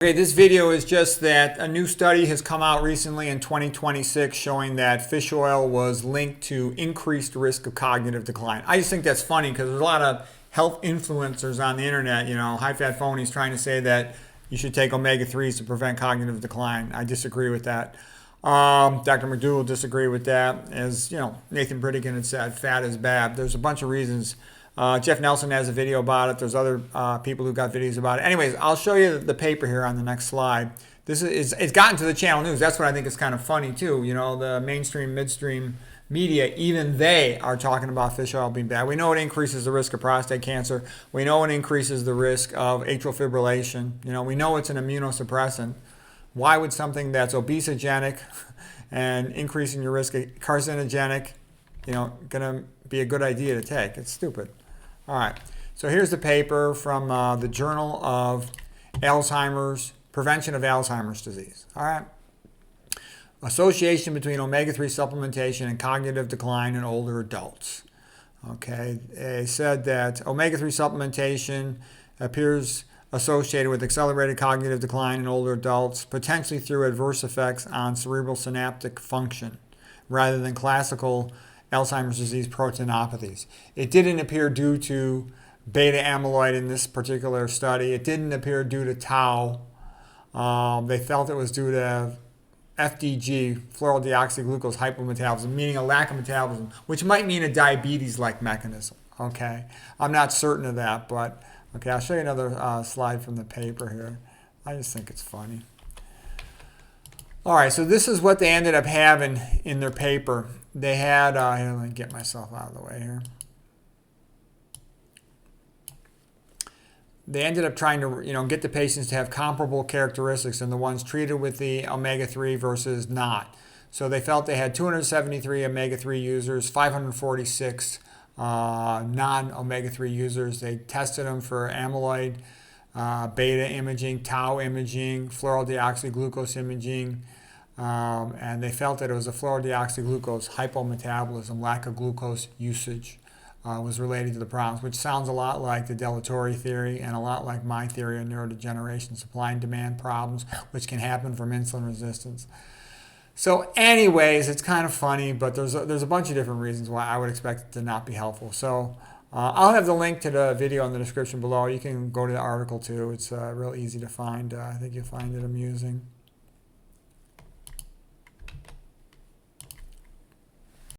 Okay, this video is just that a new study has come out recently in 2026 showing that fish oil was linked to increased risk of cognitive decline. I just think that's funny because there's a lot of health influencers on the internet, high-fat phonies trying to say that you should take omega-3s to prevent cognitive decline. I disagree with that. Dr. McDougall will disagree with that. As Nathan Pritikin had said, fat is bad. There's a bunch of reasons. Jeff Nelson has a video about it. There's other people who got videos about it. Anyways, I'll show you the paper here on the next slide. It's gotten to the channel news. That's what I think is kind of funny too. The mainstream, midstream media, even they are talking about fish oil being bad. We know it increases the risk of prostate cancer. We know it increases the risk of atrial fibrillation. We know it's an immunosuppressant. Why would something that's obesogenic and increasing your risk of carcinogenic, going to be a good idea to take? It's stupid. All right, so here's the paper from the Journal of Alzheimer's, Prevention of Alzheimer's Disease. All right. Association between omega-3 supplementation and cognitive decline in older adults. Okay, they said that omega-3 supplementation appears associated with accelerated cognitive decline in older adults, potentially through adverse effects on cerebral synaptic function, rather than classical Alzheimer's disease proteinopathies. It didn't appear due to beta amyloid in this particular study. It didn't appear due to tau. They felt it was due to FDG, fluorodeoxyglucose hypometabolism, meaning a lack of metabolism, which might mean a diabetes-like mechanism. Okay, I'm not certain of that, but okay, I'll show you another slide from the paper here. I just think it's funny. All right, so this is what they ended up having in their paper. They had, here, let me get myself out of the way here. They ended up trying to, get the patients to have comparable characteristics than the ones treated with the omega-3 versus not. So they felt they had 273 omega-3 users, 546 non-omega-3 users. They tested them for amyloid, beta imaging, tau imaging, fluorodeoxyglucose imaging, and they felt that it was a fluorodeoxyglucose hypometabolism, lack of glucose usage, was related to the problems, which sounds a lot like the dilatory theory and a lot like my theory of neurodegeneration, supply and demand problems, which can happen from insulin resistance. So anyways, it's kind of funny, but there's a bunch of different reasons why I would expect it to not be helpful. So I'll have the link to the video in the description below. You can go to the article too. It's real easy to find. I think you'll find it amusing.